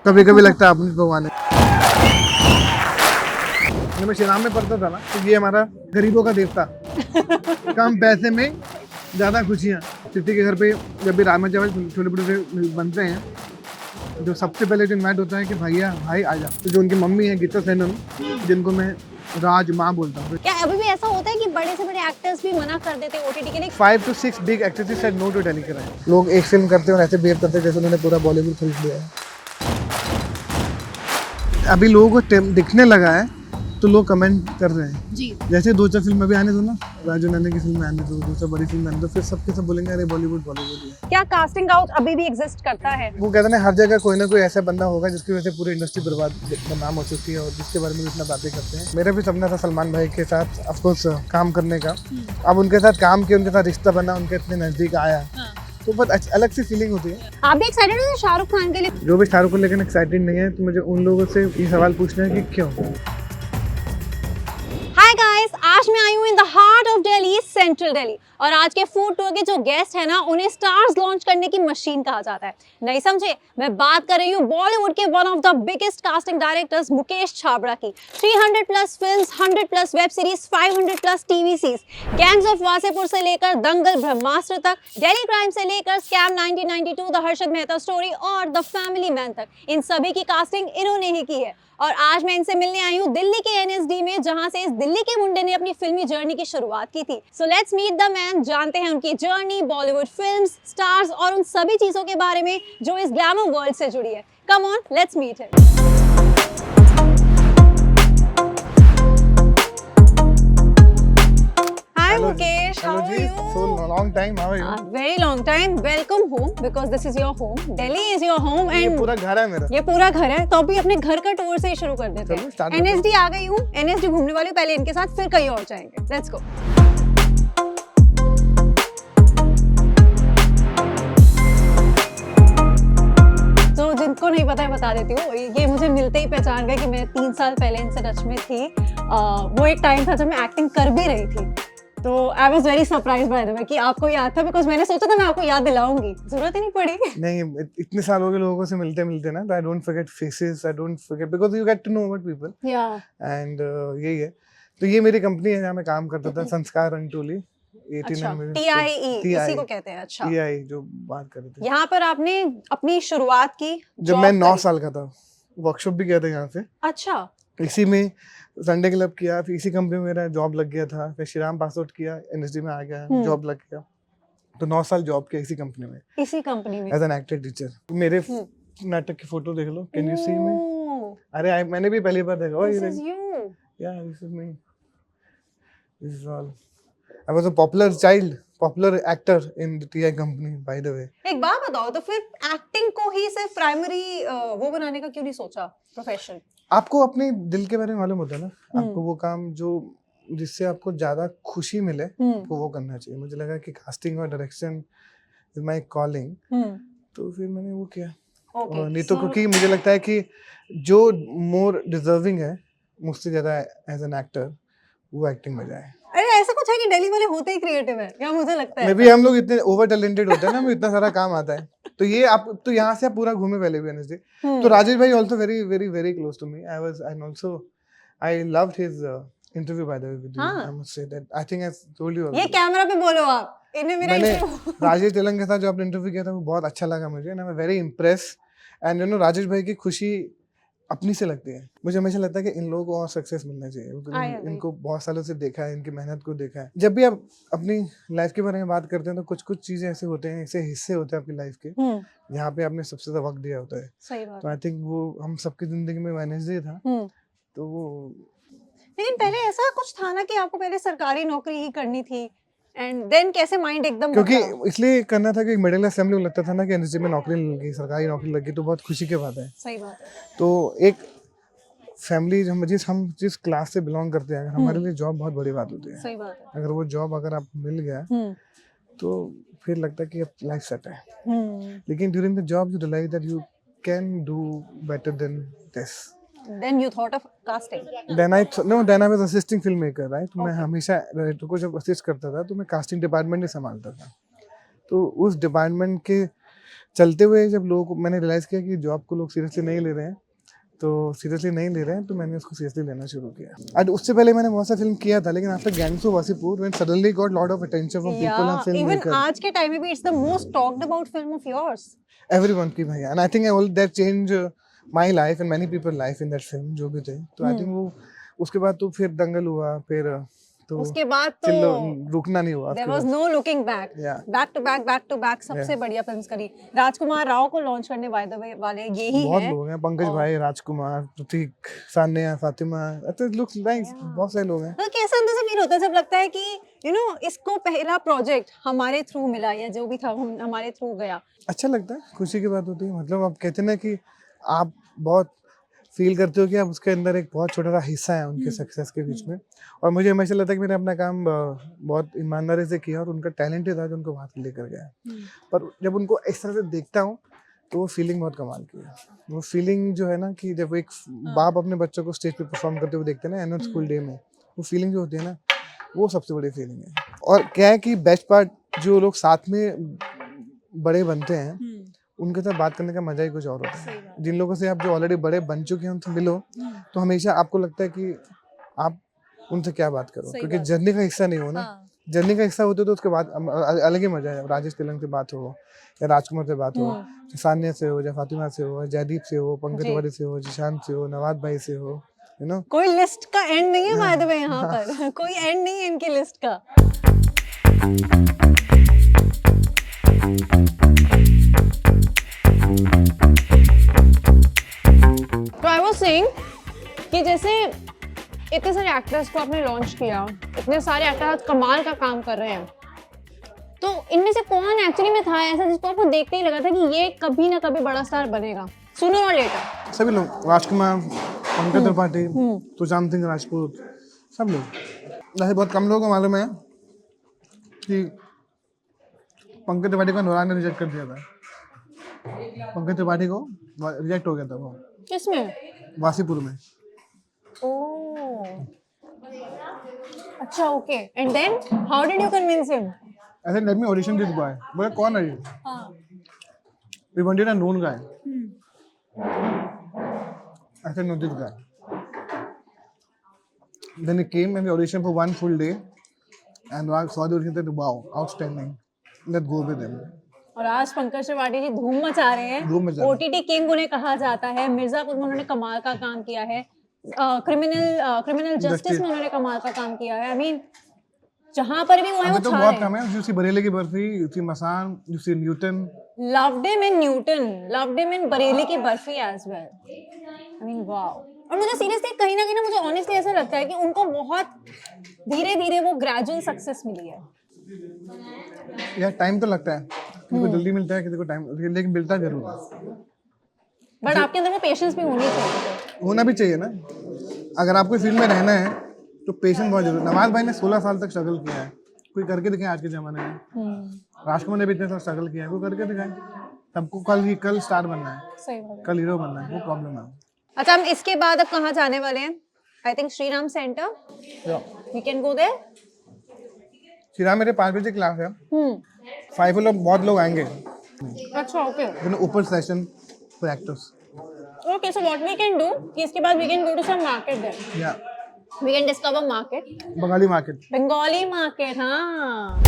कभी कभी लगता है अपनी भगवान है। जब मैं श्रीराम में पढ़ता था ना, तो ये हमारा गरीबों का देवता, कम पैसे में ज़्यादा खुशियाँ। किसी के घर पे जब भी राजमा चावल छोटे बड़े बनते हैं, जो सबसे पहले जो इन्वाइट होता है कि भैया भाई आ जा, तो जो उनकी मम्मी है गीता सेनन, जिनको मैं राज माँ बोलता हूँ। क्या अभी भी ऐसा होता है कि बड़े से बड़े एक्टर्स भी मना कर देते हैं ओटीटी के लिए? 5 to 6 big actresses said no to Delhi के राइट। लोग एक फिल्म करते हैं और ऐसे बिहेव करते हैं जैसे उन्होंने पूरा बॉलीवुड खरीद लिया है। अभी लोगों को दिखने लगा है तो लोग कमेंट कर रहे हैं जी। जैसे 2-4 फिल्म अभी आने दो ना, राजू नंदन की फिल्म आने दो, 2-4 बड़ी फिल्म आने दो, फिर सबके सब बोलेंगे अरे बॉलीवुड बॉलीवुड ही है। क्या कास्टिंग काउच अभी भी एग्जिस्ट करता है? वो कहते हैं हर जगह कोई ना कोई ऐसा बंदा होगा जिसकी वजह से पूरी इंडस्ट्री बदनाम हो चुकी है और जिसके बारे में इतना बातें करते हैं। मेरा भी सपना था सलमान भाई के साथ ऑफकोर्स काम करने का। अब उनके साथ काम किया, उनके साथ रिश्ता बना, उनके इतने नजदीक आया तो बहुत अलग सी फीलिंग होती है। आप भी एक्साइटेड हो शाहरुख खान के लिए? जो भी शाहरुख को लेकर एक्साइटेड नहीं है तो मुझे उन लोगों से ये सवाल पूछना है कि क्यों। हाय गाइस, आज मैं आई हूँ in the heart of Delhi, central Delhi, और आज के फूड टूर के जो गेस्ट है ना, उन्हें स्टार्स लॉन्च करने की मशीन कहा जाता है। नहीं समझे? मैं बात कर रही हूँ बॉलीवुड के one of the biggest casting directors Mukesh Chhabra की। 300 plus films, 100 plus web series, 500 plus TV series, gangs of Wasseypur से लेकर दंगल ब्रह्मास्त्र तक, दिल्ली क्राइम से लेकर scam 1992, the Harshad Mehta story और द फैमिली मैन तक, इन सभी की कास्टिंग इन्होंने ही की है। और आज मैं इनसे मिलने आई हूँ दिल्ली के एनएसडी में, जहां से इस दिल्ली के मुंडे ने अपनी फिल्मी जर्नी की शुरुआत की थी। So let's meet the man, जानते हैं उनकी जर्नी, बॉलीवुड फिल्म्स, स्टार्स और उन सभी चीजों के बारे में जो इस ग्लैमर वर्ल्ड से जुड़ी है। Come on, let's meet him. Hi Mukesh, how are you? So long time, how are you? Very long time. Welcome home because this is your home. Delhi is your home ये and पूरा घर है मेरा। ये पूरा घर है। तो अभी अपने घर का टूर से ही शुरू कर देते चलो, start हैं। करते हैं। एनएसडी आ गई हूँ, एनएसडी घूमने वाली हूँ, पहले इनके साथ फिर कहीं और जाएंगे। Let's go. तो जिनको नहीं पता है बता देती हूँ, ये मुझे मिलते ही पहचान गए कि मैं 3 साल पहले इनसे टच में थी। वो एक टाइम था जब मैं एक्टिंग कर भी रही थी, तो I was very surprise by the वे कि आपको याद था, बिकॉज मैंने सोचा था मैं आपको याद दिलाऊंगी, जरूरत ही नहीं पड़ी। नहीं, इतने सालों के लोगों से मिलते ना, तो I don't forget faces, I don't forget because you get to know about people. या एंड यही है। तो ये मेरी कंपनी है जहाँ मैं काम करता था, संस्कार अंटोली। अच्छा, TIE इसी को कहते हैं। अच्छा, TIE जो बात कर रहे थे। यहाँ पर आपने अपनी शुरुआत की जब मैं 9 साल का था, वर्कशॉप भी किया था यहाँ से। अच्छा, इसी में संडे क्लब किया, फिर इसी कंपनी में मेरा जॉब लग गया था, फिर श्रीराम पास आउट किया, एनएसडी में आ गया, जॉब लग गया, तो 9 साल जॉब किया इसी कंपनी में इसी कंपनी में एज एन एक्टर टीचर। मेरे नाटक की फोटो देख लो, कैन यू सी मी? अरे मैंने भी पहली बार देखा। This is you. Yeah, this is me. This is all. I was a popular child, popular actor in the TI company, by the way. एक बात बताओ, तो फिर एक्टिंग को ही सिर्फ प्राइमरी वो बनाने का क्यों नहीं सोचा प्रोफेशन? आपको अपने दिल के बारे में मालूम होता है ना, आपको वो काम जो जिससे आपको ज्यादा खुशी मिले आपको वो करना चाहिए। मुझे लगा कि कास्टिंग और डायरेक्शन इज माय कॉलिंग, तो फिर मैंने वो किया। और नहीं तो क्योंकि मुझे लगता है कि जो मोर डिजर्विंग है मुझसे ज्यादा एज एन एक्टर, वो एक्टिंग में जाए। अरे ऐसा कुछ है कि दिल्ली वाले होते ही क्रिएटिव है क्या? मुझे लगता है मे बी हम लोग इतने ओवर टैलेंटेड होते हैं ना, हमें इतना सारा काम आता है। तो ये आप तो यहाँ से आप पूरा घूमे पहले भी एनएसडी। तो राजेश भाई also very very very close to me. I was and also I loved his interview by the way with you. I must say that I think I told you. ये कैमरा पे बोलो आप, इन्हें मेरा मैंने interview Rajesh Telang के साथ जो आपने इंटरव्यू किया था वो बहुत अच्छा लगा मुझे, and I am very impress. And you know Rajesh भाई की खुशी अपनी से लगती है। मुझे हमेशा लगता है कि इन लोगों को और सक्सेस मिलना चाहिए। इनको बहुत सालों से देखा है, इनकी मेहनत को देखा है। जब भी आप अपनी लाइफ के बारे में बात करते हैं तो कुछ कुछ चीजें ऐसे होते हैं, ऐसे हिस्से होते हैं आपकी लाइफ के जहाँ पे आपने सबसे ज्यादा वक्त दिया होता है। सही बात। तो आई थिंक वो हम सबकी जिंदगी में मैनेज था। तो वो लेकिन पहले ऐसा कुछ था ना कि आपको पहले सरकारी नौकरी ही करनी थी, एंड देन कैसे माइंड एकदम क्योंकि बदला? इसलिए करना था कि मिडिल क्लास फैमिली को लगता था ना कि एनएसडी में नौकरी लगी, सरकारी नौकरी लगी तो बहुत खुशी की बात है। सही बात है। तो एक फैमिली हम जिस क्लास से बिलोंग करते हैं, हमारे लिए जॉब बहुत बड़ी बात होती है। सही बात है। अगर वो जॉब अगर आप मिल गया तो फिर लगता है कि अब लाइफ सेट है। लेकिन during the job you realise that you can do better than this. Then you thought of casting. Then I was assisting filmmaker, right? मैं हमेशा डायरेक्टर को जब असिस्ट करता था तो मैं कास्टिंग डिपार्टमेंट ही संभालता था। तो उस डिपार्टमेंट के चलते हुए जब लोगों को मैंने रियलाइज किया कि जॉब को लोग सीरियसली नहीं ले रहे हैं, तो मैंने उसको सीरियसली लेना शुरू किया। और उससे पहले मैंने बहुत सा फिल्म किया था, लेकिन after gangs of Wasseypur when suddenly got lot of attention from people and film maker, even आज के टाइम में भी it's the most talked about film of yours, everyone की भैया, and I think all that change my life and many people life in that film जो भी थे। तो आई थिंक वो उसके बाद तो फिर दंगल हुआ, फिर तो उसके बाद तो रुकना नहीं हुआ, there was no looking back, back to back सबसे बढ़िया फिल्म्स करी। राजकुमार राव को लॉन्च करने वाले यही बहुत है, लोग हैं, पंकज भाई, Rajkumar, Prateek, Sanya, Fatima, it looks nice, बहुत सारे लोग हैं। तो कैसा अंदर से फील होता है जब लगता है कि यू नो इसको पहला प्रोजेक्ट हमारे थ्रू मिला या जो भी था हमारे थ्रू गया? अच्छा लगता है, खुशी की बात होती है। मतलब आप कहते हैं ना कि आप बहुत फील करते हो कि आप उसके अंदर एक बहुत छोटा सा हिस्सा है उनके सक्सेस के बीच में। और मुझे हमेशा लगता है कि मैंने अपना काम बहुत ईमानदारी से किया और उनका टैलेंट ही था जो उनको वहाँ तक लेकर गया। पर जब उनको इस तरह से देखता हूँ तो वो फीलिंग बहुत कमाल की है। वो फीलिंग जो है ना कि जब एक बाप अपने बच्चों को स्टेज पे परफॉर्म करते हुए देखते हैं ना एनुअल स्कूल डे में, वो फीलिंग जो होती है ना, वो सबसे बड़ी फीलिंग है। और क्या है कि बेस्ट पार्ट, जो लोग साथ में बड़े बनते हैं उनके साथ बात करने का मजा ही कुछ और होता है। जिन लोगों से आप जो ऑलरेडी बड़े बन चुके हैं उनसे मिलो तो हमेशा आपको लगता है कि आप उनसे क्या बात करो, क्योंकि जर्नी का हिस्सा नहीं हो ना। जर्नी का हिस्सा होते तो उसके बाद अलग ही मजा है। राजेश तिलक से बात हो या राजकुमार से बात हो, सान्या से हो या फातिमा से हो, जयदीप से हो, पंकज तिवारी से हो, जिशान से हो, नवाज भाई से हो, यू नो। कोई लिस्ट का एंड नहीं है बाय द वे यहाँ पर, कोई एंड नहीं है इनकी लिस्ट का। तो आई वाज सेइंग कि जैसे इतने सारे एक्टर्स को आपने लॉन्च किया, इतने सारे एक्टर कमाल का काम कर रहे हैं, तो इनमें से कौन एक्चुअली में था ऐसा जिसको आपको देखते ही लगा था कि ये कभी ना कभी बड़ा स्टार बनेगा, सूनर और लेटर? सभी लोग, राजकुमार, पंकज त्रिपाठी, सुशांत सिंह राजपूत, सब लोग। वैसे बहुत कम लोगों को मालूम है कि पंकज त्रिपाठी को अनुराग ने रिजेक्ट कर दिया था। पंकज त्रिपाठी को रिजेक्ट हो गया था वो। किसमें? वासीपुर में। ओह, अच्छा, okay. And then how did you convince him? I said, let me audition this guy. बोला कौन है ये? We wanted a known guy. I said, no, this guy. Then he came and we auditioned for one full day. And I saw the audition and said, wow, outstanding. Let's go with him. और आज पंकज त्रिपाठी जी धूम मचा रहे हैं। OTT king उन्हें कहा जाता है। मिर्जापुर में उन्होंने कमाल का काम किया है। क्रिमिनल जस्टिस में उन्होंने कमाल का काम किया है। I mean, जहाँ पर भी वो है वो तो बहुत कम है। You see Bareilly Ki Barfi, you see Masaan, you see Newton. Loved him in Newton, loved him in Bareilly Ki Barfi as well. I mean, wow. और मुझे सीरियसली कहीं ना कहीं मुझे ऑनेस्टली ऐसा लगता है कि उनको बहुत धीरे-धीरे वो ग्रेजुअल सक्सेस मिली है। यार टाइम तो लगता है, किसी को जल्दी मिलता है, किसी को टाइम, लेकिन मिलता जरूर है। बट आपके अंदर वो पेशेंस भी होनी चाहिए। होना भी चाहिए ना। अगर आपको फील्ड में रहना है तो पेशेंस बहुत जरूरी है। नवाज भाई ने 16 साल तक स्ट्रगल किया है, कोई करके दिखाए आज के ज़माने में। राजकुमार ने भी इतने साल स्ट्रगल किया है, कोई करके दिखाए। सबको कल स्टार बनना है, सही बात है, कल हीरो बनना है, वो प्रॉब्लम है। अच्छा, हम इसके बाद अब कहाँ जाने वाले हैं? I think Shriram centre, we can go there. Shriram मेरे 5 बजे क्लास है। 5 लोग बहुत लोग आएंगे। अच्छा, ओके। ऊपर session for actors. Okay, so what we can do कि इसके बाद we can go to some market there. या We can discover market. Bengali market. Bengali market, हाँ।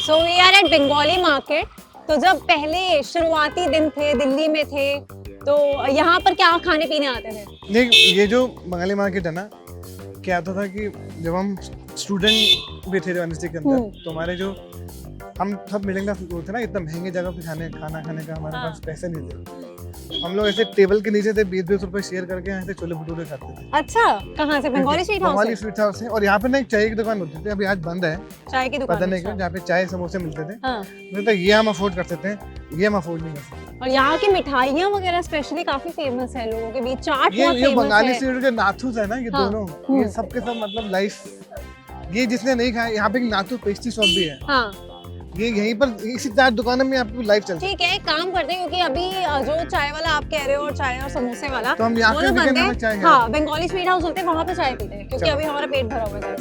So we are at Bengali market. तो जब पहले शुरुआती दिन थे, दिल्ली में थे, तो यहाँ पर क्या खाने पीने आते थे? नहीं, ये जो बंगाली मार्केट है ना, क्या आता था कि जब हम स्टूडेंट भी थे यूनिवर्सिटी के अंदर, तो हमारे जो हम सब मिलेंगे होते ना, इतना महंगे जगह पे खाना खाने का हमारे पास पैसे नहीं थे। हम लोग ऐसे टेबल के नीचे थे, 20-20 रुपए शेयर करके ऐसे छोले भटूरे खाते थे। अच्छा, कहाँ से? Bengali sweet house? Bengali sweet house है। और यहाँ पे ना एक चाय की दुकान होती थी, अभी आज बंद है। चाय की दुकान? पता नहीं क्यों, जहाँ पे चाय समोसे मिलते थे। हाँ। तो ये हम अफोर्ड कर सकते हैं, ये हम अफोर्ड नहीं कर सकते। और यहाँ की मिठाइयाँ वगैरह स्पेशली काफी फेमस है लोगों के बीच। चाट बहुत फेमस है। ये बंगाली स्वीट के नाथूस है ना, ये दोनों, ये सबके सब मतलब लाइफ। ये जिसने नहीं खाया, यहाँ पे एक नाथू पेस्ट्री शॉप भी है। हाँ। ये यहीं पर इसी 4 दुकानों में आपकी लाइफ चलती है। ठीक है, एक काम करते हैं क्योंकि अभी जो चाय वाला आप कह रहे हो और चाय और समोसे वाला तो हम यहाँ वो पे तो भी बंद कहना है। चाय है। हाँ, बंगाली स्वीट हाउस होते हैं, वहाँ पे चाय पीते हैं क्योंकि चलो। अभी हमारा पेट भरा हुआ है। तो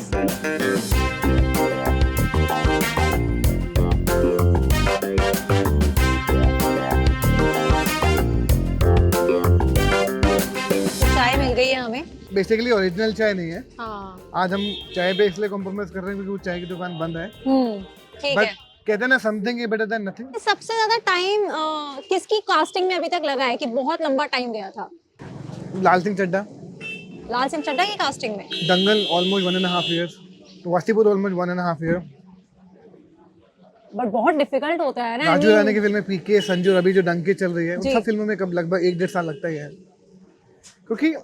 चाय मिल गई है हमें। बेसिकली ओरिजिनल चाय नहीं है। हाँ। आज हम चाय पे इसलिए कॉम्प्रोमाइज कर रहे हैं क्योंकि वो चाय की दुकान बंद है। ठीक बट है। कहते हैं ना something is better than nothing. सबसे ज्यादा टाइम किसकी कास्टिंग में अभी तक लगा है कि बहुत लंबा टाइम गया था? लाल सिंह चड्ढा, लाल सिंह चड्ढा की कास्टिंग में। Dangal almost 1.5 years, Wasseypur almost 1.5 year, but बहुत डिफिकल्ट होता है ना। राजू रानी की फिल्म में पीके, संजू अभी जो डंकी चल रही है, उन जी। सब फिल्मों में कब लगभग 1-1.5 साल लगता ही है, क्योंकि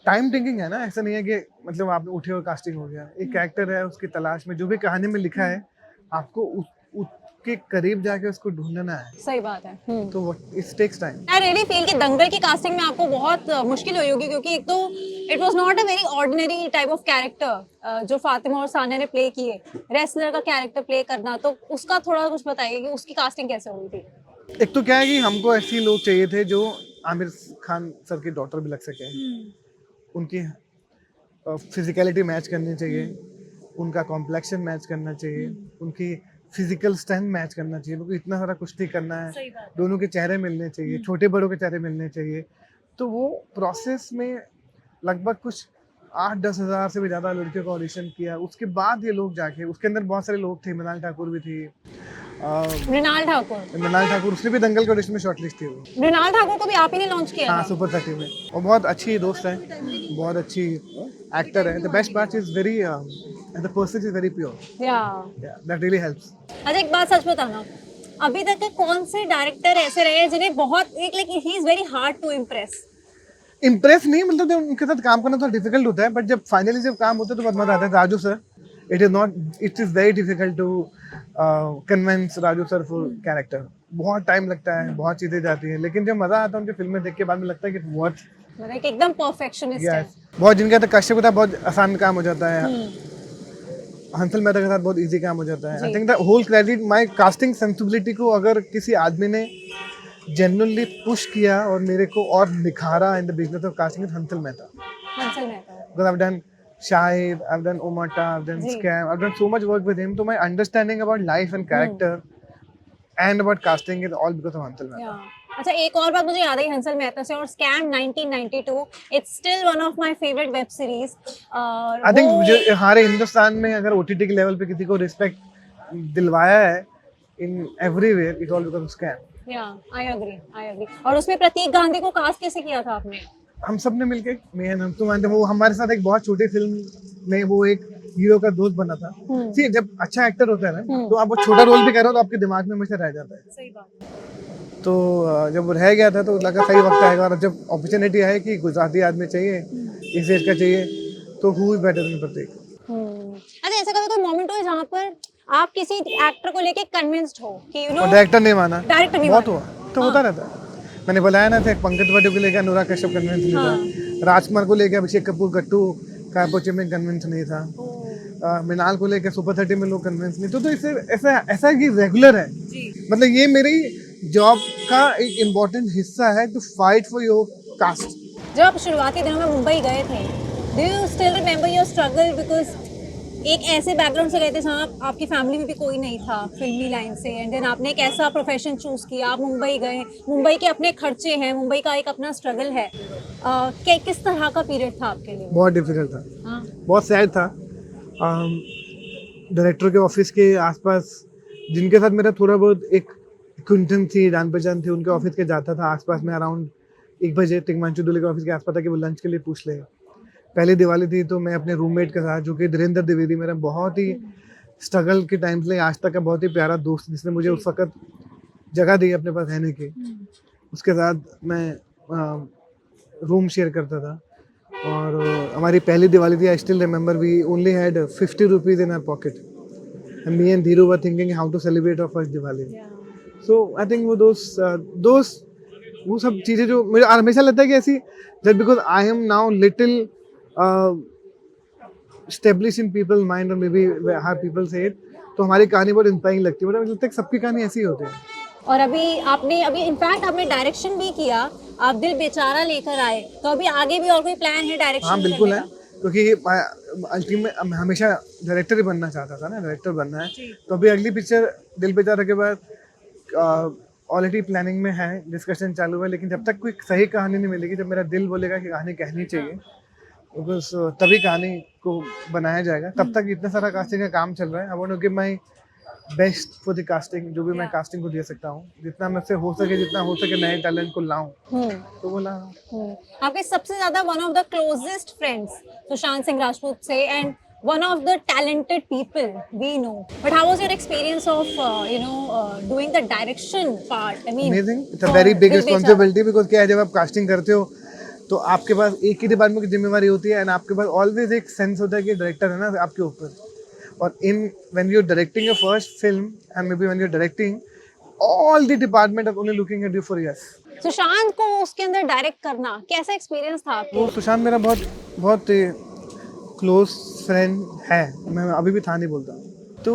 टाइम टेकिंग है ना। ऐसा नहीं है कि मतलब आप उठे और कास्टिंग हो गया। एक कैरेक्टर है, उसकी तलाश में जो भी कहानी में लिखा है, आपको उसके करीब जाके उसको ढूंढना है। सही बात है। तो it takes time. I really feel कि दंगल की कास्टिंग में आपको बहुत मुश्किल हुई होगी क्योंकि एक तो it was not a very ordinary type of character जो फातिमा और सानिया ने प्ले किए। रेसलर का कैरेक्टर प्ले करना, तो उसका थोड़ा कुछ बताइए कि उसकी कास्टिंग कैसे हुई थी? एक तो क्या है कि हमको ऐसे लोग चाहिए थे जो आमिर खान सर की डॉटर भी लग सके, उनकी फिजिकलिटी मैच करनी चाहिए, उनका कॉम्प्लेक्शन मैच करना चाहिए, उनकी फिजिकल स्ट्रेंथ मैच करना चाहिए, क्योंकि इतना सारा कुश्ती करना है। दोनों के चेहरे मिलने चाहिए, छोटे बड़ों के चेहरे मिलने चाहिए। तो वो प्रोसेस में लगभग कुछ 8-10 हज़ार से भी ज़्यादा लड़कियों का ऑडिशन किया। उसके बाद ये लोग जाके, उसके अंदर बहुत सारे लोग थे, मृणाल ठाकुर भी थी, मृणाल ठाकुर उसने भी दंगल के ऑडिशन में शॉर्टलिस्ट थी वो। मृणाल ठाकुर को भी आप ही ने लॉन्च किया हाँ, था? सुपर 30 में। और बहुत अच्छी दोस्त है, बहुत अच्छी एक्टर है। The best part is very the person is very pure. या दैट रियली हेल्प्स। अच्छा, एक बात सच बताना, अभी तक के कौन से डायरेक्टर ऐसे रहे हैं जिन्हें बहुत लाइक ही is very hard to impress नहीं, मतलब जब उनके साथ काम करना थोड़ा डिफिकल्ट होता है, बट जब फाइनली जब काम होता है तो बहुत मजा आता है। Raju sir, it is very difficult to convince Raju sir for character. बहुत टाइम लगता है, बहुत चीजें जाती हैं, लेकिन जब मजा आता है उनकी फिल्में देख के बाद में लगता है कि बहुत मतलब एकदम परफेक्शनिस्ट है। बहुत जिनके साथ कश्यप होता है बहुत आसान काम हो जाता है, हंसल मेहता के साथ बहुत इजी काम हो जाता है। I think the whole credit my casting sensibility को अगर किसी आदमी ने जेन्युइनली पुश किया और मेरे को और निखारा in the business of casting, Hansal Mehta. Because I've done Shahid, I've done Omata, I've done Scam, I've done so much work with him. So my understanding about life and character and about casting is all because of Hansal Mehta. अच्छा, एक और बात मुझे याद आई हंसल मेहता से, और scam 1992, it's still one of my favourite web series. I think हमारे हिंदुस्तान में अगर ओटीटी के लेवल पे किसी को रिस्पेक्ट दिलवाया है in everywhere, it all because of scam. या आई एग्री। और उसमें प्रतीक गांधी को कास्ट कैसे किया था आपने? हम सब ने मिलके, वो हमारे साथ एक बहुत छोटी फिल्म में वो एक हीरो का दोस्त बना था। ठीक, जब अच्छा एक्टर होता है ना, तो आप वो छोटा रोल भी कर रहे हो तो आपके दिमाग में हमेशा रह जाता है। सही बात। तो जब वो रह गया था तो लगा सही वक्त आएगा, और जब अपॉर्चुनिटी है कि गुजराती आदमी चाहिए, इस देश का चाहिए, तो हु इज बेटर देन प्रतीक। अच्छा, ऐसा कभी कोई मोमेंट हो जहाँ पर आप किसी एक्टर को लेके कन्विंस्ड हो कि यू नो डायरेक्टर नहीं माना? बहुत माना। हुआ, तो होता रहता है। मैंने बुलाया ना था, पंकज त्रिपाठी को लेकर अनुराग कश्यप कन्विंस नहीं था, राजकुमार को लेकर अभिषेक कपूर गट्टू कापोचे में कन्विंस नहीं था, मृणाल को लेकर सुपर 30 में लोग कन्विंस नहीं। तो इससे ऐसा कि रेगुलर है, मतलब ये मेरी जॉब का एक इम्पोर्टेंट हिस्सा है, to fight for your cast. जब आप शुरुआती दिनों में मुंबई गए थे, do you still remember your struggle? Because एक ऐसे बैकग्राउंड से गए थे जहाँ आपकी फैमिली में भी कोई नहीं था फिल्मी लाइन से, एंड देन आपने एक ऐसा प्रोफेशन चूज किया, आप मुंबई गए, मुंबई के अपने खर्चे हैं, मुंबई का एक अपना स्ट्रगल है। किस तरह का पीरियड था आपके लिए? बहुत डिफिकल्ट था, बहुत सैड था। डायरेक्टर के ऑफिस के आसपास जिनके साथ मेरा थोड़ा बहुत एक एक्विंटेंस थी, जान पहचान थी, उनके ऑफिस के जाता था आसपास में अराउंड 1 बजे। तिग्मांशु दुले के ऑफिस के आसपास था कि वो लंच के लिए पूछ ले। पहली दिवाली थी तो मैं अपने रूममेट के साथ, जो कि धीरेन्द्र द्विवेदी, मेरा बहुत ही स्ट्रगल के टाइम से आज तक का बहुत ही प्यारा दोस्त, जिसने मुझे उस वक्त जगह दी अपने पास रहने की, उसके साथ मैं रूम शेयर करता था। और हमारी पहली दिवाली थी, I still remember, we only had 50 rupees in our pocket, and me and Dheeru were thinking how to celebrate our first Diwali. So I think वो सब चीज़ें जो मुझे हमेशा लगता है कि ऐसी, just because I am now little established in people's mind, or maybe how people say it, तो हमारी कहानी बहुत इंस्पायरिंग लगती है, बट मुझे लगता है कि सबकी कहानी ऐसी ही होती है। और अभी इनफैक्ट आपने डायरेक्शन भी किया, आप दिल बेचारा लेकर आए, तो अभी आगे भी और कोई प्लान है डायरेक्शन हाँ करने बिल्कुल है, का? क्योंकि अल्टीमेट मैं हमेशा डायरेक्टर ही बनना चाहता था ना, डायरेक्टर बनना है। जी। तो अभी अगली पिक्चर दिल बेचारा के बाद ऑलरेडी प्लानिंग में है, डिस्कशन चालू है, लेकिन जब तक कोई सही कहानी नहीं मिलेगी, जब मेरा दिल बोलेगा कि कहानी कहनी चाहिए, बिकॉज तभी कहानी को बनाया जाएगा। तब तक इतना सारा कास्टिंग का काम चल रहा है। I want to give my best for the casting, जो भी मैं कास्टिंग को दे सकता हूँ, जितना मुझसे हो सके, जितना हो सके नए टैलेंट को लाऊं, तो वो ला रहा हूं। आपके सबसे ज्यादा one of the closest friends Sushant Singh Rajput से, and one of the talented people we know, but how was your experience of doing the direction part? I mean, Amazing. It's a very big दिल बेचारा। responsibility, because क्या है, जब आप casting करते हो तो आपके पास एक ही डिपार्टमेंट की जिम्मेवारी होती है, एंड आपके पास ऑलवेज एक सेंस होता है कि डायरेक्टर है ना आपके ऊपर। और in when you are directing your first film, and maybe when you are directing, all the department are only looking at you for yes. Sushant को उसके अंदर डायरेक्ट करना कैसा एक्सपीरियंस था आपके? वो सुशांत मेरा बहुत बहुत क्लोज फ्रेंड है, मैं अभी भी था नहीं बोलता। तो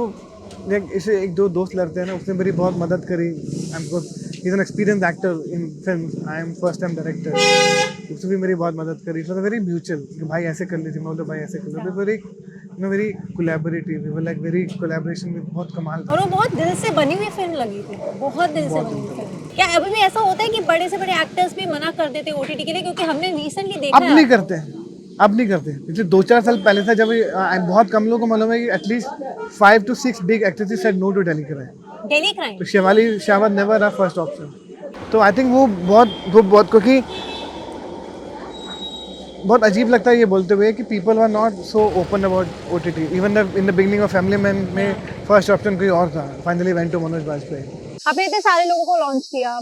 इसे एक दो दोस्त लड़ते हैं ना, उसने मेरी बहुत मदद करी। I am he is an experience actor in film, I am first time director, उसने भी मेरी बहुत मदद करी। सो वेरी म्यूचुअल, कि भाई ऐसे कर लीजिए, मैं बोलता भाई ऐसे कर लो, very very collaborative, we were like very collaboration में बहुत कमाल था। और वो बहुत दिल से बनी हुई फिल्म लगी थी, बहुत दिल से बनी हुई फिल्म। क्या अभी भी ऐसा होता है कि बड़े से बड़े एक्टर्स भी मना कर देते हैं ओटीटी के लिए? क्योंकि हमने रिसेंटली देखा अब है। नहीं करते हैं, अब नहीं करते। पिछले 2-4 साल पहले था, जब बहुत कम लोगों को मालूम है कि at least 5 to 6 big actresses said no to Delhi crime. Delhi crime. तो शिवाली शावत नेवर अ फर्स्ट ऑप्शन। तो आई थिंक वो बहुत क्योंकि बहुत अजीब लगता है ये बोलते हुए कि people were not so open about OTT. Even in the beginning of Family Man में फर्स्ट ऑप्शन कोई और था, finally went to Manoj Bajpayee. आपने इतने सारे लोगों को लॉन्च किया,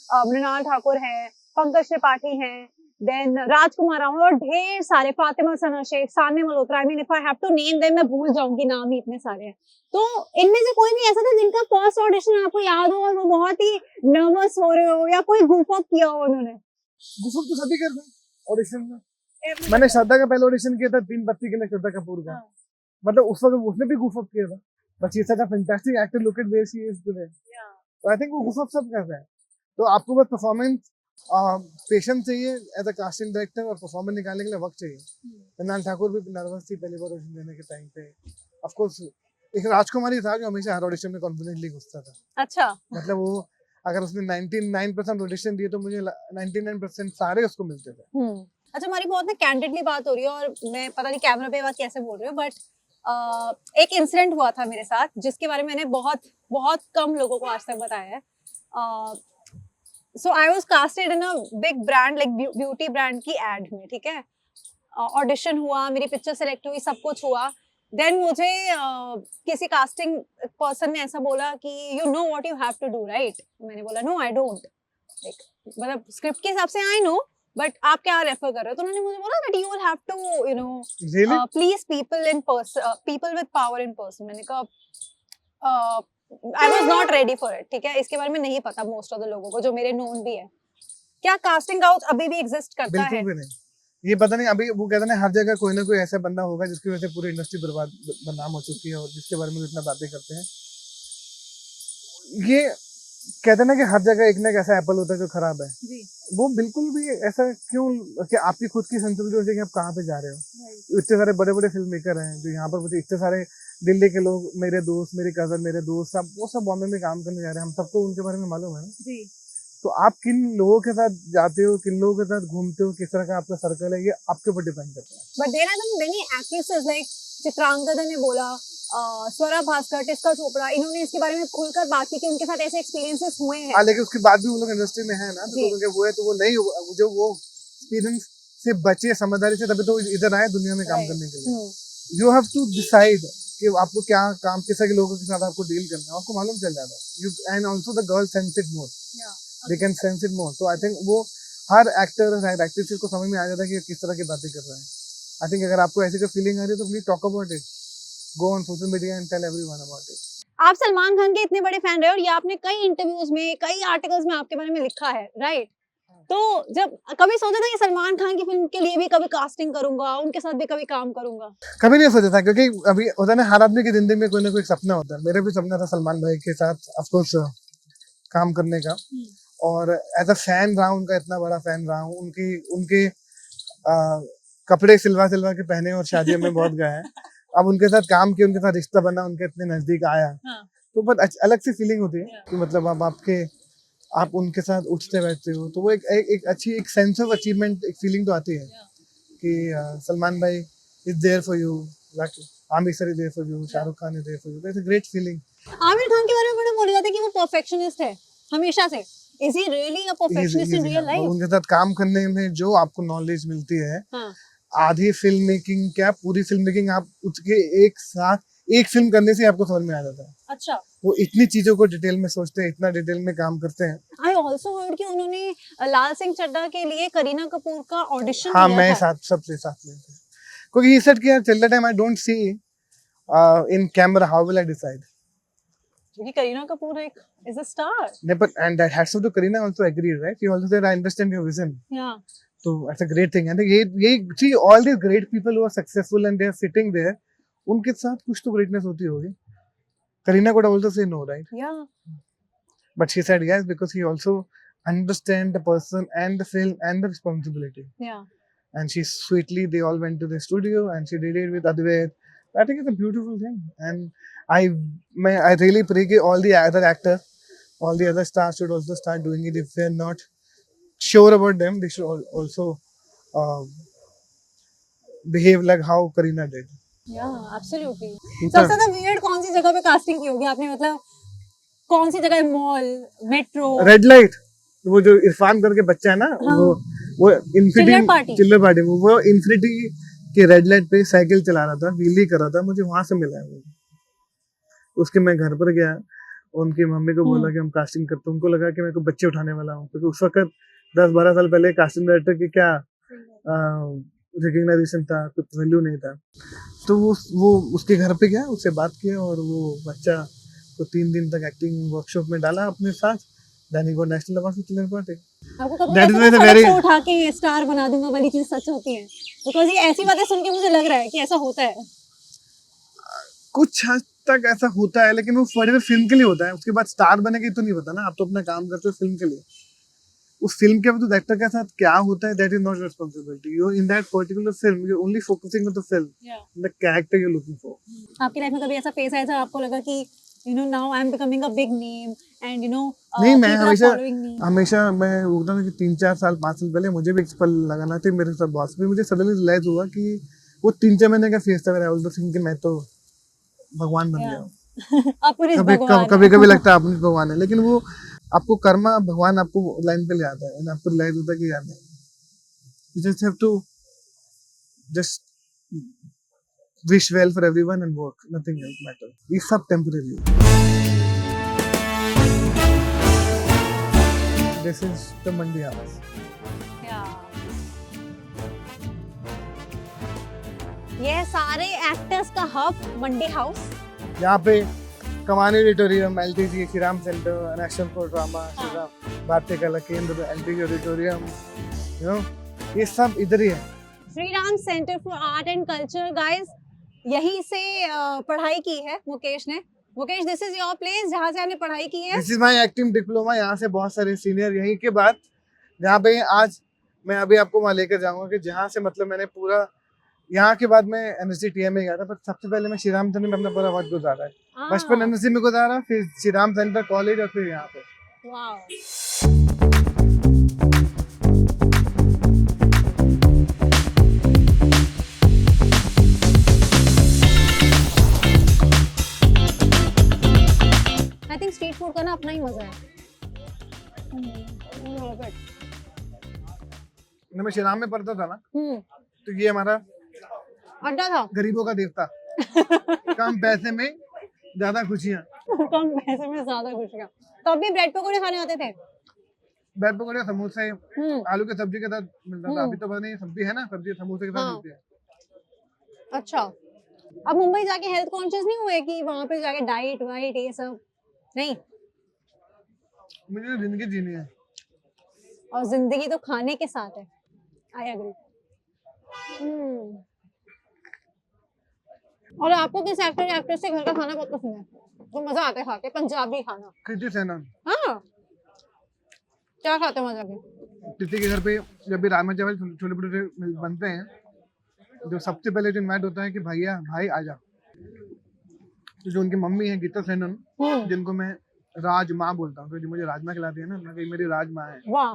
मृणाल ठाकुर है, पंकज त्रिपाठी हैं, देन राजकुमार राव और ढेर सारे, Fatima Sana Shaikh, Sanya Malhotra. I mean if I have to name them मैं भूल जाऊंगी, नाम ही इतने सारे हैं। तो इनमें से कोई भी ऐसा था जिनका फर्स्ट ऑडिशन आपको याद हो और वो बहुत ही नर्वस हो रहे हो, या कोई गुफ अप किया हो उन्होंने? गुफ तो सभी करते हैं ऑडिशन में। मैंने श्रद्धा का पहले ऑडिशन किया था, 3 बत्ती के लिए, श्रद्धा कपूर का। मतलब उस वक्त उसने भी गुफ अप किया था, but she is such a fantastic actor, look at where she is today. तो आई थिंक वो गुफ अप सब कर रहे हैं। तो आपको बस परफॉर्मेंस, पेशेंस चाहिए एज अ कास्टिंग डायरेक्टर, और परफॉर्मेंस निकालने के लिए वक्त चाहिए। मृणाल ठाकुर भी नर्वस थी पहली बार ऑडिशन देने के टाइम पे। ऑफ कोर्स एक राजकुमारी था जो हमेशा हर ऑडिशन में कॉन्फिडेंटली घुसता था। अच्छा। मतलब वो अगर उसने 99% ऑडिशन दिए तो मुझे 99% सारे उसको मिलते थे। अच्छा, हमारी बहुत ना कैंडिडली बात हो रही है, और मैं पता नहीं कैमरा पे बात कैसे बोल रही हूँ, बट एक इंसिडेंट हुआ था मेरे साथ जिसके बारे में मैंने बहुत बहुत कम लोगों को आज तक बताया है। So I was casted in a big brand, like beauty brand की एड में, ठीक है। ऑडिशन हुआ, मेरी पिक्चर सेलेक्ट हुई, सब कुछ हुआ। देन मुझे किसी कास्टिंग पर्सन ने ऐसा बोला कि you know what you have to do, right? मैंने बोला नो आई डोंट, मतलब स्क्रिप्ट के हिसाब से आई नो, बट आप क्या रेफर कर रहे हो? तो उन्होंने मुझे बोला that you will have to please people in person, people with power in person. मैंने कहा I was not ready for it, ठीक है। इसके बारे में नहीं पता मोस्ट ऑफ द लोगों को जो मेरे नोन भी है। क्या कास्टिंग काउच अभी भी एग्जिस्ट करता है? बिल्कुल भी नहीं, ये पता नहीं। अभी वो कहते हैं हर जगह कोई ना कोई ऐसा बंदा होगा जिसकी वजह से पूरी इंडस्ट्री बदनाम हो चुकी है, और जिसके बारे में इतना बातें करते हैं। ये कहते हैं ना कि हर जगह एक ना एक ऐसा एप्पल होता है जो खराब है जी। वो बिल्कुल भी ऐसा क्यों, कि आपकी खुद की सेंसिबिलिटी होती है कि आप कहाँ पे जा रहे हो। इतने सारे बड़े बड़े फिल्म मेकर हैं जो यहाँ पर मुझे, इतने सारे दिल्ली के लोग, मेरे दोस्त, मेरे कजन, मेरे दोस्त, सब वो सब बॉम्बे में काम करने जा रहे हैं। हम सबको उनके बारे में मालूम है ना जी। तो आप किन लोगों के साथ जाते हो, किन लोगों के साथ घूमते हो, किस तरह का आपका सर्कल है, ये आपके ऊपर डिपेंड करता है। But there are many actresses like Chitrangada ने बोला, स्वरा भास्कर, टिस्का चोपड़ा, इन्होंने इसके बारे में खुलकर बात की कि उनके साथ ऐसे एक्सपीरियंसेस हुए हैं। हाँ, लेकिन उसके बाद भी वो लोग इंडस्ट्री में है ना, तो उनके वो है, तो वो नहीं, जो वो एक्सपीरियंस से बचे, समझदारी से, तभी तो इधर आए दुनिया में काम करने के लिए। यू हैव टू डिसाइड कि आपको क्या काम, किस तरह के लोगों के साथ आपको डील करना है, आपको मालूम चल जाता है। You and also the girl sense it more, they can sense it more. तो आई थिंक वो हर एक्टर, हर एक्ट्रेस को समझ में आ जाता है कि किस तरह की बातें कर रहे हैं। आई थिंक अगर आपको ऐसी कोई फीलिंग आ रही है तो please talk about it, go on social media and tell everyone about it. आप सलमान खान के इतने बड़े फैन रहे और ये आपने कई इंटरव्यूज में, कई आर्टिकल्स में आपके बारे में लिखा है, राइट? तो जब कभी सोचा था कि सलमान खान की फिल्म के लिए भी कभी कास्टिंग करूंगा, उनके साथ भी कभी काम करूंगा? कभी नहीं सोचा था, क्योंकि अभी होता है ना, हर आदमी की जिंदगी में कोई ना कोई सपना होता है। मेरा भी सपना था सलमान भाई के साथ ऑफ कोर्स काम करने का, और एज अ फैन रहा हूँ, उनका इतना बड़ा फैन रहा हूँ। उनकी उनके कपड़े सिलवा सिलवा के पहने और शादियों में बहुत गए हैं। अब उनके साथ काम किया, उनके साथ रिश्ता बना, उनके इतने नजदीक आया, तो बहुत अलग सी फीलिंग होती है कि मतलब आप उनके साथ उठते बैठते हो, तो वो एक अच्छी एक सेंस ऑफ अचीवमेंट, एक फीलिंग तो आती है कि सलमान भाई is there for you, Aamir sir is there for you, Shahrukh Khan is there for you, that's a great feeling. Aamir Khan के बारे में बड़ा बोला जाता है कि वो परफेक्शनिस्ट है हमेशा से। Is he really a perfectionist in real life? उनके साथ काम करने में जो आपको नॉलेज मिलती है, हाँ। आधी फिल्म मेकिंग क्या पूरी फिल्म मेकिंग, आप उसके एक साथ एक फिल्म करने से आपको समझ में आ जाता है। अच्छा। वो इतनी चीजों को डिटेल में सोचते हैं, इतना डिटेल में काम करते हैं। आई ऑल्सो हर्ड कि उन्होंने लाल सिंह चड्ढा के लिए करीना कपूर का ऑडिशन हाँ, दिया मैं था। सबसे साथ में थे, क्योंकि he said कि यार till the time I don't see in camera how will I decide, क्योंकि करीना कपूर एक is a star. but and that has to Kareena also agreed, right? She also said I understand your vision, या so that's a great thing. And ये see all these great people who are successful and they are sitting there, उनके साथ कुछ तो greatness होती होगी। Kareena could also say no, right? या But she said yes because he also understand the person and the film and the responsibility. या And she sweetly, they all went to the studio and she did it with Advait. I think it's a beautiful thing, and I really pray that all the other actors, all the other stars should also start doing it. If they're not sure about them, they should also uh, behave like how Kareena did. या absolutely. तो- सबसे ज्यादा weird कौन सी जगह पे casting की होगी आपने? मतलब कौन सी जगह? Mall, metro? रेड लाइट, वो जो इरफान करके बच्चा है ना, हाँ। वो चिल्लर पार्टी। चिल्लर पार्टी में वो इन्फिनिटी के रेड लाइट पे साइकिल चला रहा था, व्हीली कर रहा था, मुझे वहां से मिला है वो। उसके मैं घर पर गया, उनकी मम्मी को बोला कि हम कास्टिंग करते हैं। उनको लगा कि मैं कोई बच्चे उठाने वाला हूँ, क्योंकि उस वक्त 10-12 साल पहले कास्टिंग डायरेक्टर की क्या रिकग्नाइजेशन था, कुछ वैल्यू नहीं था। तो वो उसके घर पे गया, उससे बात किया, और वो बच्चा को 3 दिन तक एक्टिंग वर्कशॉप में डाला अपने साथ। दैनिक और नेशनल अवार्ड से चिल्ड्रन पार्टी। आपको कभी That is ऐसा why the सड़क very- से उठा के स्टार बना दूंगा वाली चीज सच होती है? बिकॉज़ ये ऐसी बातें सुन के मुझे लग रहा है कि ऐसा होता है। कुछ हद तक ऐसा होता है, लेकिन वो फॉर फिल्म के लिए होता है। उसके बाद स्टार बनेगी तो नहीं पता ना, आप तो अपना काम करते हो फिल्म के लिए। उस फिल्म के बाद उस एक्टर के साथ क्या होता है, that is not responsibility. You in that particular film, you only focusing on the film, the character you looking for. आपकी लाइफ में कभी ऐसा फेस आया जब आपको लगा कि you no now I am becoming a big name and you know नहीं, मैं हमेशा मैं बोलता हूँ कि 3-4 साल 5 साल पहले मुझे भी एक पल लगाना था मेरे साथ बॉस में। मुझे सडनली रियलाइज हुआ कि वो 3-4 महीने का फेस था मेरा। आई वाज थिंकिंग कि मैं तो भगवान बन गया हूँ। अपुरुष भगवान। कभी लगता है आप भगवान है, लेकिन वो आपको कर्मा भगवान आपको लाइन पे ले आता है, और आपको रियलाइज होता है कि यार नहीं, you just have to just wish well for everyone and work, nothing else matters. ये सब temporary। This is the Mandi house. ये सारे एक्टर्स का हब मंडी हाउस। यहाँ पे कमानी auditorium, LTG, Shri Ram centre, national for drama, Shri Ram भारतीय कला केंद्र, एलटीजी ऑडिटोरियम, यू नो, ये सब इधर ही है। Shri Ram centre for art and culture. Guys, यहीं से पढ़ाई की है मुकेश ने। Mukesh, this is your place जहाँ से आपने पढ़ाई की है। This is my acting diploma. यहाँ से बहुत सारे सीनियर, यहीं के बाद जहाँ पे आज मैं अभी आपको वहाँ लेकर जाऊंगा, कि जहाँ से मतलब मैंने पूरा, यहाँ के बाद मैं एनएसजी टीएम में गया था, पर सबसे पहले मैं श्री राम सेंटर में अपना पूरा वक्त गुजारा है। बचपन एनएसजी में गुजारा, फिर श्री राम सेंटर कॉलेज, और फिर यहाँ पे। Wow. I think street food का ना अपना ही मजा है। जब मैं श्री राम में पढ़ता था ना, तो ये हमारा अड्डा था। गरीबों का देवता। कम पैसे में ज्यादा खुशियाँ। कम पैसे में ज्यादा खुशियाँ। तो अभी ब्रेड पकौड़े खाने आते थे? ब्रेड पकौड़े, समोसे, आलू की सब्जी के साथ मिलता था। अभी तो बनी सब्जी है ना, सब्जी समोसे के साथ मिलती है। अच्छा, अब मुंबई जाके हेल्थ कॉन्शियस नहीं हुए कि वहाँ पे जाके डाइट वाइट ये सब? नहीं, मुझे जिंदगी जीनी है। और जिंदगी तो खाने के साथ है। I agree. और आपको किस एक्टर या एक्ट्रेस से घर का खाना बहुत पसंद है? तो मजा आता है खा के पंजाबी खाना। कृति सेनन। हाँ, क्या खाते हो मजा के? कृति के घर पे जब भी राजमा चावल छोले भटूरे बनते हैं, जो सबसे पहले जो इनवाइट होता है कि भैया भाई आजा, तो जो उनकी मम्मी है गीता सेनन, जिनको मैं राज माँ बोलता हूँ, तो जो मुझे राजमा खिलाती है ना, मैं कही मेरी राज माँ है। वाह,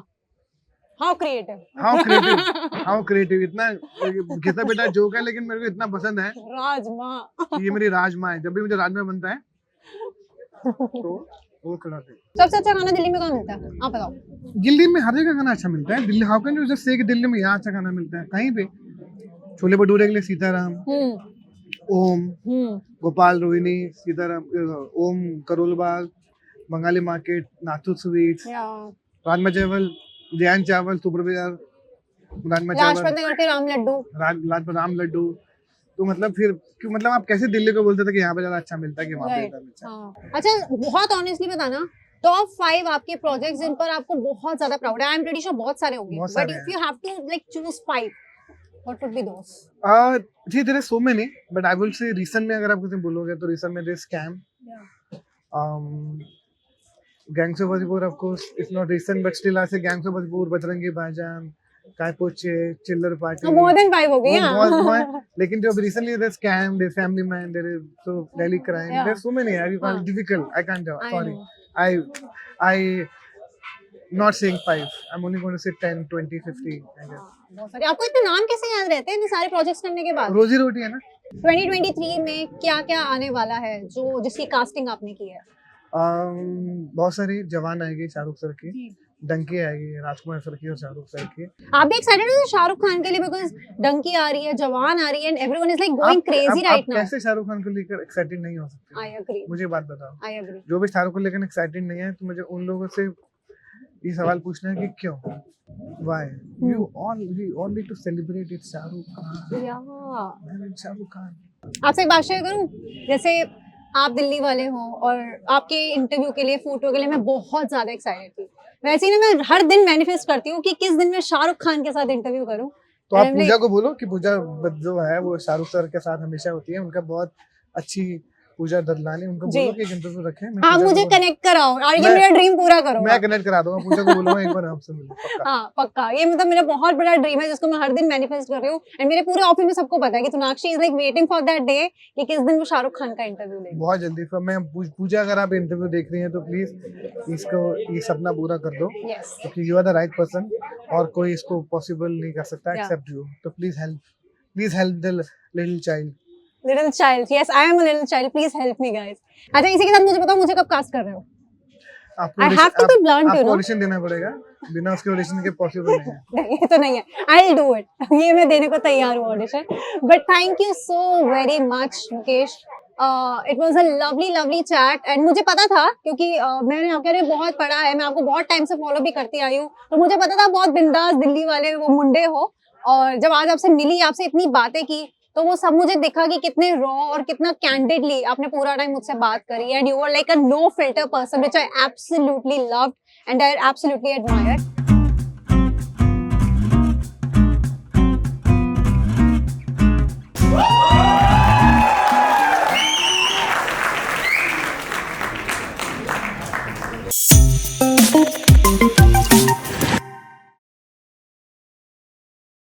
हाउ क्रिएटिव। How creative. इतना घिसा बेटा जोक है, लेकिन मेरे को इतना पसंद है। राजमा। ये मेरी राजमा है। जब भी मुझे राजमा बनता है तो वो खिलाते हैं। सबसे अच्छा खाना दिल्ली में कहाँ मिलता है, आप बताओ? दिल्ली में हर जगह खाना अच्छा मिलता है। Delhi, how can you just say कि दिल्ली में यहाँ अच्छा खाना मिलता है? कहीं पे छोले भटूरे के लिए सीताराम, ओम, गोपाल रोहिणी, सीताराम, ओम करोलबाग, बंगाली मार्केट, नाथू स्वीट्स, राजमा चावल, जैन चावल, सुपर बाजार, राजमा चावल, लाजपत नगर के राम लड्डू, लाजपत राम लड्डू। तो मतलब फिर मतलब आप कैसे दिल्ली को बोलते थे कि यहाँ पे ज्यादा अच्छा मिलता है कि वहाँ पे ज्यादा मिलता है? अच्छा, बहुत ऑनेस्टली बताना, टॉप 5 आपके प्रोजेक्ट्स जिन पर आपको बहुत ज्यादा प्राउड है? आई एम प्रीटी श्योर बहुत सारे होंगे, but if you have to like choose 5, what would be those? जी there are so many, but I will say recent में अगर आप कुछ बोलोगे तो रिसेंट में this scam, Gangs of Wasseypur, of course it's not recent but still I say Gangs of Wasseypur, Bajrangi भाईजान, कायपोचे, चिल्लर पार्टी, मोर देन 5 हो गए ना। लेकिन जो recently this scam, this Family Man, there is so Delhi Crime, there are so many, I can't difficult, I can't, sorry, I not saying 5, I'm only going to say 10, 20, 50, I guess. बहुत सारे। आपको इतने नाम कैसे याद रहते हैं इतने सारे प्रोजेक्ट्स करने के बाद? रोजी रोटी है ना। 2023 में क्या-क्या आने वाला है जो जिसकी कास्टिंग आपने की है? बहुत सारी। जवान आएगी शाहरुख सर की, डंकी आएगी राजकुमार सर की और शाहरुख सर की। आप भी एक्साइटेड हो शाहरुख खान के लिए? बिकॉज़ डंकी आ रही है, जवान आ रही है, and everyone is like going crazy right now. कैसे शाहरुख खान को लेकर एक्साइटेड नहीं हो सकते? I agree. मुझे बात बताओ। I agree. जो भी शाहरुख को लेकर एक्साइटेड नहीं है, तो मुझे उन लोगों से ये सवाल पूछना है कि क्यों? Why? We all need to celebrate it, Shahrukh Khan. या शाहरुख खान। आपसे एक बात शेयर करूं? जैसे आप दिल्ली वाले हो और आपके इंटरव्यू के लिए, फोटो के लिए मैं बहुत ज्यादा एक्साइटेड थी। वैसे ही ना मैं हर दिन मैनिफेस्ट करती हूँ कि किस दिन मैं शाहरुख खान के साथ इंटरव्यू करूं। तो आप पूजा को बोलो कि पूजा जो है वो शाहरुख सर के साथ हमेशा होती है। उनका बहुत अच्छी पूजा ददलानी, उनको बोलो कि एक इंटरव्यू रखें। हाँ, मुझे कनेक्ट कराओ और ये मेरा ड्रीम पूरा करो। मैं कनेक्ट करा दूंगा। पूजा को बोलूंगा एक बार आपसे मिलो, पक्का। हाँ पक्का। ये मतलब मेरा बहुत बड़ा ड्रीम है जिसको मैं हर दिन मैनिफेस्ट कर रही हूँ, एंड मेरे पूरे ऑफिस में सबको पता है कि Sonakshi is like waiting for that day कि किस दिन वो शाहरुख खान का इंटरव्यू लेगी। बहुत जल्दी। फिर मैं पूजा, अगर आप इंटरव्यू देख रही हैं तो प्लीज इसको ये सपना पूरा कर दो, क्योंकि you are the right person और कोई इसको पॉसिबल नहीं कर सकता एक्सेप्ट यू। तो please help the little child. Little child, yes, I am a little child. Please help me, guys. अच्छा, इसी के साथ मुझे बताओ मुझे कब कास्ट कर रहे हो? I have to be blunt, you know. Audition देना पड़ेगा, बिना उसके ऑडिशन के पॉसिबल नहीं है। नहीं, ये तो नहीं है। I'll do it. ये मैं देने को तैयार हूँ audition. But thank you so very much, Mukesh. It was a lovely chat, and मुझे पता था क्योंकि मैंने आपके बहुत पढ़ा है, मैं आपको बहुत टाइम से फॉलो भी करती आई हूँ, तो मुझे पता था बहुत बिंदास दिल्ली वाले वो मुंडे हो। और जब आज आपसे मिली, आपसे इतनी बातें की, तो वो सब मुझे दिखा कि कितने रॉ और कितना कैंडिडली आपने पूरा टाइम मुझसे बात करी, and you are like a no filter person, which I absolutely loved and I absolutely admired.